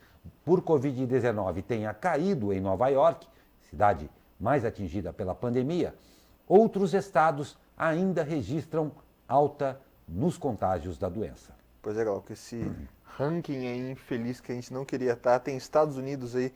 por Covid-19 tenha caído em Nova York, cidade mais atingida pela pandemia, outros estados ainda registram alta nos contágios da doença. Pois é, Glauco, esse ranking aí infeliz que a gente não queria estar, tem Estados Unidos aí,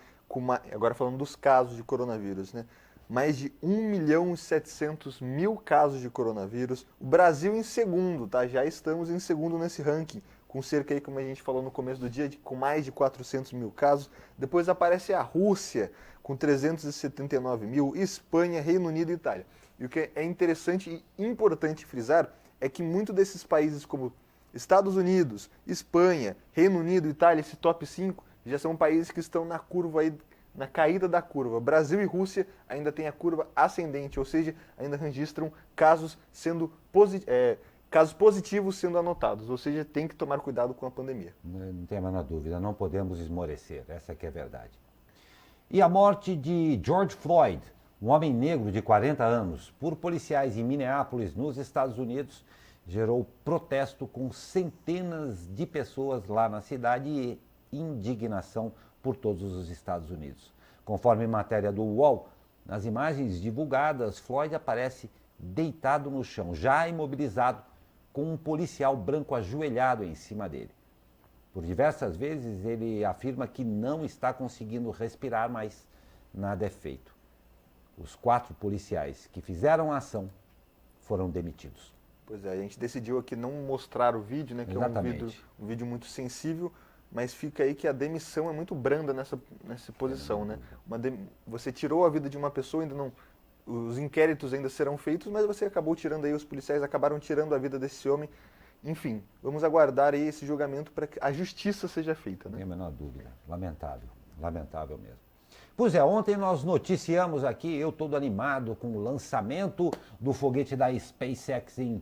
agora falando dos casos de coronavírus, né? Mais de 1.700.000 casos de coronavírus. O Brasil em segundo, tá? Já estamos em segundo nesse ranking, com cerca aí, como a gente falou no começo do dia, com mais de 400.000 casos. Depois aparece a Rússia, com 379.000, Espanha, Reino Unido e Itália. E o que é interessante e importante frisar é que muitos desses países como Estados Unidos, Espanha, Reino Unido, Itália, esse top 5, já são países que estão na curva aí, na caída da curva. Brasil e Rússia ainda têm a curva ascendente, ou seja, ainda registram casos casos positivos sendo anotados, ou seja, tem que tomar cuidado com a pandemia. Não tem a menor dúvida, não podemos esmorecer, essa que é a verdade. E a morte de George Floyd, um homem negro de 40 anos, por policiais em Minneapolis, nos Estados Unidos, gerou protesto com centenas de pessoas lá na cidade e indignação por todos os Estados Unidos. Conforme matéria do UOL, nas imagens divulgadas, Floyd aparece deitado no chão, já imobilizado, com um policial branco ajoelhado em cima dele. Por diversas vezes ele afirma que não está conseguindo respirar, mas nada é feito. Os 4 policiais que fizeram a ação foram demitidos. Pois é, a gente decidiu aqui não mostrar o vídeo, né, que Exatamente. É um vídeo muito sensível, mas fica aí que a demissão é muito branda nessa posição, né? Você tirou a vida de uma pessoa, ainda não, os inquéritos ainda serão feitos, mas você acabou tirando aí, os policiais acabaram tirando a vida desse homem. Enfim, vamos aguardar aí esse julgamento para que a justiça seja feita, né? Não tem a menor dúvida. Lamentável, lamentável mesmo. Pois é, ontem nós noticiamos aqui, eu todo animado com o lançamento do foguete da SpaceX em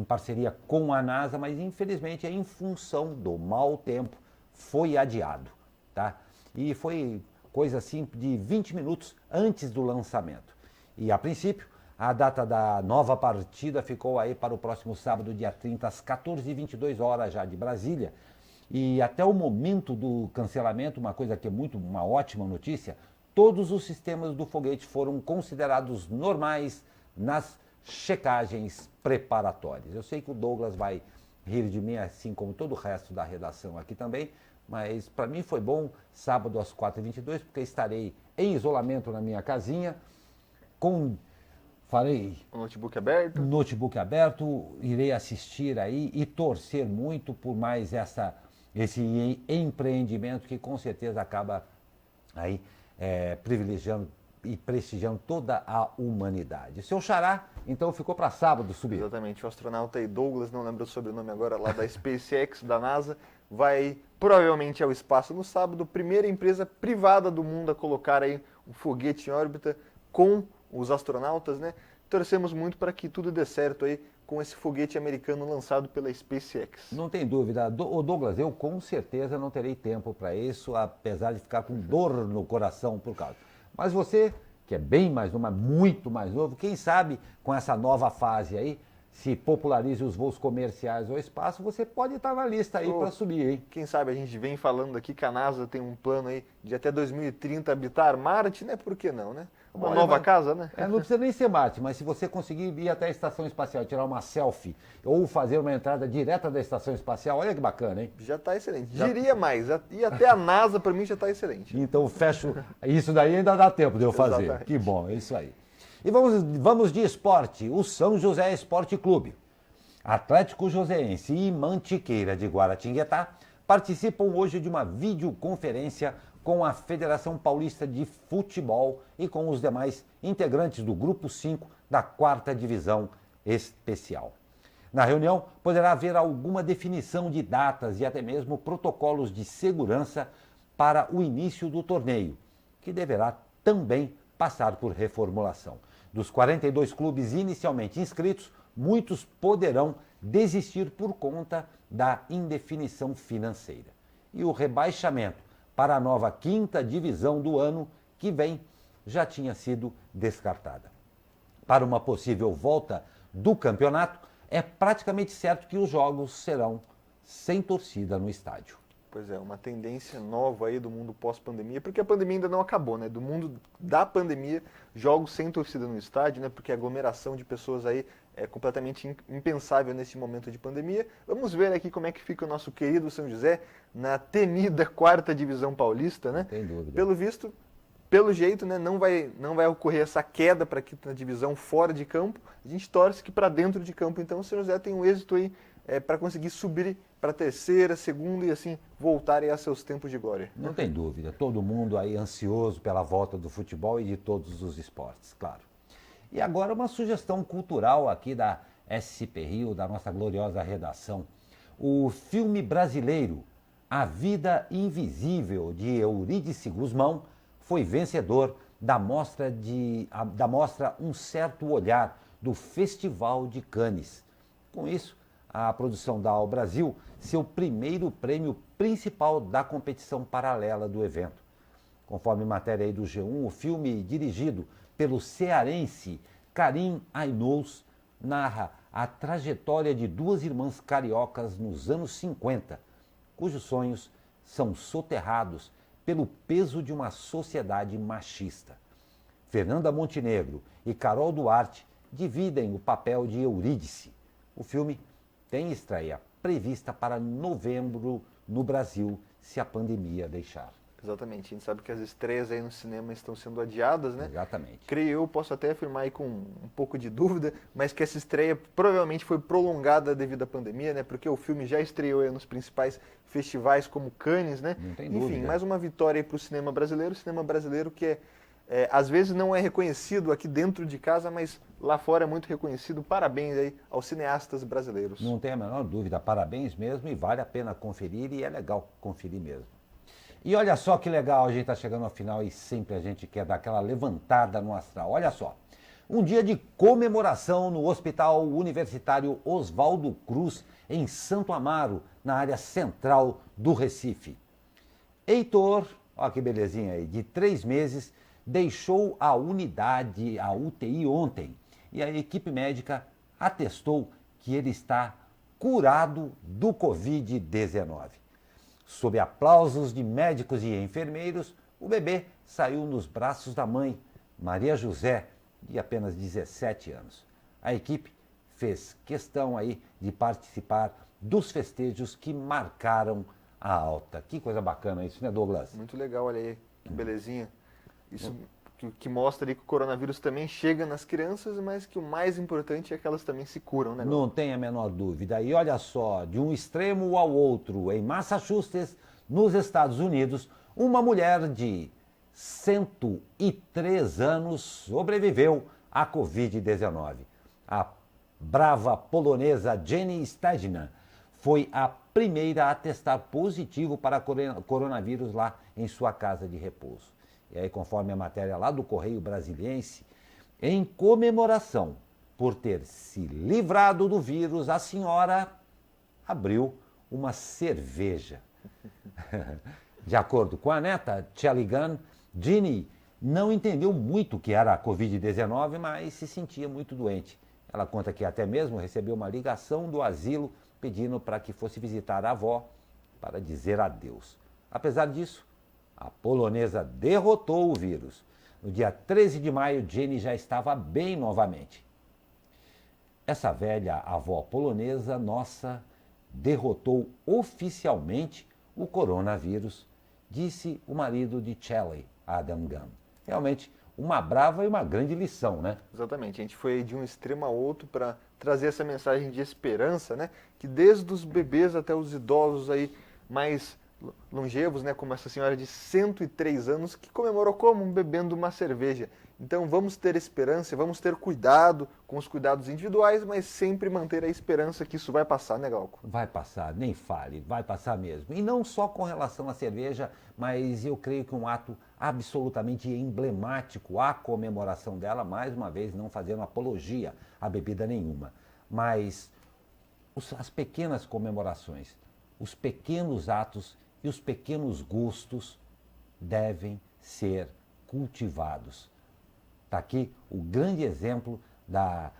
parceria com a NASA, mas infelizmente em função do mau tempo foi adiado, tá? E foi coisa assim de 20 minutos antes do lançamento. E a princípio, a data da nova partida ficou aí para o próximo sábado, dia 30, às 14h22 já de Brasília. E até o momento do cancelamento, uma coisa que é uma ótima notícia, todos os sistemas do foguete foram considerados normais nas checagens preparatórias. Eu sei que o Douglas vai rir de mim, assim como todo o resto da redação aqui também, mas para mim foi bom, sábado às 4h22, porque estarei em isolamento na minha casinha, farei O notebook aberto, irei assistir aí e torcer muito por mais esse empreendimento que com certeza acaba aí privilegiando e prestigiando toda a humanidade. Seu xará, então, ficou para sábado subir. Exatamente, o astronauta aí, Douglas, não lembro o sobrenome agora, lá da SpaceX, da NASA, vai provavelmente ao espaço no sábado, primeira empresa privada do mundo a colocar aí um foguete em órbita com os astronautas, né? Torcemos muito para que tudo dê certo aí com esse foguete americano lançado pela SpaceX. Não tem dúvida. Douglas, eu com certeza não terei tempo para isso, apesar de ficar com dor no coração por causa. Mas você, que é bem mais novo, muito mais novo, quem sabe com essa nova fase aí, se popularize os voos comerciais ao espaço, você pode estar na lista aí para subir, hein? Quem sabe a gente vem falando aqui que a NASA tem um plano aí de até 2030 habitar Marte, né? Por que não, né? Uma nova casa, né? Não precisa nem ser Marte, mas se você conseguir ir até a estação espacial, tirar uma selfie ou fazer uma entrada direta da estação espacial, olha que bacana, hein? Já está excelente. Diria mais, e até a NASA para mim já está excelente. Então fecho, isso daí ainda dá tempo de eu fazer. Exatamente. Que bom, é isso aí. E vamos de esporte, o São José Esporte Clube. Atlético Joseense e Mantiqueira de Guaratinguetá participam hoje de uma videoconferência com a Federação Paulista de Futebol e com os demais integrantes do Grupo 5 da 4ª Divisão Especial. Na reunião, poderá haver alguma definição de datas e até mesmo protocolos de segurança para o início do torneio, que deverá também passar por reformulação. Dos 42 clubes inicialmente inscritos, muitos poderão desistir por conta da indefinição financeira. E o rebaixamento para a nova 5ª divisão do ano que vem já tinha sido descartada. Para uma possível volta do campeonato, é praticamente certo que os jogos serão sem torcida no estádio. Pois é, uma tendência nova aí do mundo pós-pandemia, porque a pandemia ainda não acabou, né? Do mundo da pandemia, jogos sem torcida no estádio, né? Porque a aglomeração de pessoas aí é completamente impensável nesse momento de pandemia. Vamos ver aqui como é que fica o nosso querido São José na temida 4ª Divisão Paulista, né? Não tem dúvida. Pelo visto, pelo jeito, né, não vai ocorrer essa queda para a 5ª divisão fora de campo. A gente torce que para dentro de campo, então, o São José tem um êxito aí para conseguir subir para a 3ª, 2ª e assim voltarem a seus tempos de glória. Não tem dúvida, todo mundo aí ansioso pela volta do futebol e de todos os esportes, claro. E agora uma sugestão cultural aqui da SCP Rio, da nossa gloriosa redação. O filme brasileiro A Vida Invisível, de Eurídice Guzmão, foi vencedor da mostra Um Certo Olhar, do Festival de Cannes. Com isso, a produção dá ao Brasil seu primeiro prêmio principal da competição paralela do evento. Conforme matéria aí do G1, o filme, dirigido pelo cearense Karim Ainous, narra a trajetória de duas irmãs cariocas nos anos 50, cujos sonhos são soterrados pelo peso de uma sociedade machista. Fernanda Montenegro e Carol Duarte dividem o papel de Eurídice. O filme tem estreia prevista para novembro no Brasil, se a pandemia deixar. Exatamente, a gente sabe que as estreias aí no cinema estão sendo adiadas, né? Exatamente. Creio eu, posso até afirmar aí com um pouco de dúvida, mas que essa estreia provavelmente foi prolongada devido à pandemia, né? Porque o filme já estreou aí nos principais festivais como Cannes, né? Não tem Enfim, dúvida. mais uma vitória aí para o cinema brasileiro que às vezes não é reconhecido aqui dentro de casa, mas lá fora é muito reconhecido. Parabéns aí aos cineastas brasileiros. Não tem a menor dúvida, parabéns mesmo e vale a pena conferir e é legal conferir mesmo. E olha só que legal, a gente está chegando ao final e sempre a gente quer dar aquela levantada no astral. Olha só, um dia de comemoração no Hospital Universitário Oswaldo Cruz, em Santo Amaro, na área central do Recife. Heitor, olha que belezinha aí, de 3 meses, deixou a unidade, a UTI ontem, e a equipe médica atestou que ele está curado do Covid-19. Sob aplausos de médicos e enfermeiros, o bebê saiu nos braços da mãe, Maria José, de apenas 17 anos. A equipe fez questão aí de participar dos festejos que marcaram a alta. Que coisa bacana isso, né, Douglas? Muito legal, olha aí, que belezinha. Isso que mostra aí que o coronavírus também chega nas crianças, mas que o mais importante é que elas também se curam, né? Não tem a menor dúvida. E olha só, de um extremo ao outro, em Massachusetts, nos Estados Unidos, uma mulher de 103 anos sobreviveu à Covid-19. A brava polonesa Jenny Stadina foi a primeira a testar positivo para coronavírus lá em sua casa de repouso. E aí, conforme a matéria lá do Correio Brasiliense, em comemoração por ter se livrado do vírus, a senhora abriu uma cerveja. De acordo com a neta, Shelly Gunn, Ginny não entendeu muito o que era a Covid-19, mas se sentia muito doente. Ela conta que até mesmo recebeu uma ligação do asilo pedindo para que fosse visitar a avó para dizer adeus. Apesar disso, a polonesa derrotou o vírus. No dia 13 de maio, Jenny já estava bem novamente. Essa velha avó polonesa nossa derrotou oficialmente o coronavírus, disse o marido de Shelley, Adam Gunn. Realmente, uma brava e uma grande lição, né? Exatamente, a gente foi de um extremo a outro para trazer essa mensagem de esperança, né? Que desde os bebês até os idosos aí mais longevos, né? Como essa senhora de 103 anos que comemorou como? Bebendo uma cerveja. Então vamos ter esperança, vamos ter cuidado com os cuidados individuais, mas sempre manter a esperança que isso vai passar, né, Glauco? Vai passar, nem fale, vai passar mesmo. E não só com relação à cerveja, mas eu creio que um ato absolutamente emblemático, a comemoração dela, mais uma vez, não fazendo apologia a bebida nenhuma, mas as pequenas comemorações, os pequenos atos e os pequenos gostos devem ser cultivados. Está aqui o grande exemplo da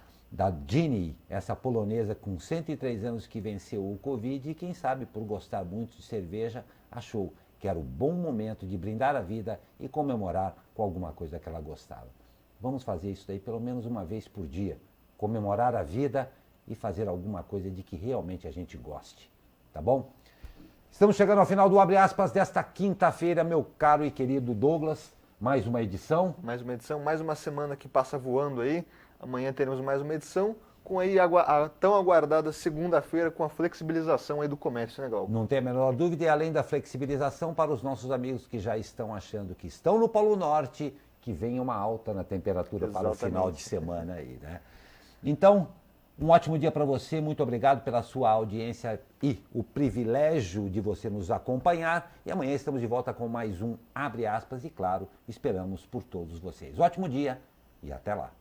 Jenny, essa polonesa com 103 anos que venceu o Covid e quem sabe por gostar muito de cerveja, achou que era o bom momento de brindar a vida e comemorar com alguma coisa que ela gostava. Vamos fazer isso daí pelo menos uma vez por dia, comemorar a vida e fazer alguma coisa de que realmente a gente goste, tá bom? Estamos chegando ao final do Abre Aspas desta quinta-feira, meu caro e querido Douglas. Mais uma edição. Mais uma edição, mais uma semana que passa voando aí. Amanhã teremos mais uma edição com aí a tão aguardada segunda-feira com a flexibilização aí do comércio, né, Glauco? Não tem a menor dúvida, e além da flexibilização, para os nossos amigos que já estão achando que estão no Polo Norte, que venha uma alta na temperatura para o final de semana aí, né? Então, um ótimo dia para você, muito obrigado pela sua audiência e o privilégio de você nos acompanhar. E amanhã estamos de volta com mais um Abre Aspas e, claro, esperamos por todos vocês. Ótimo dia e até lá.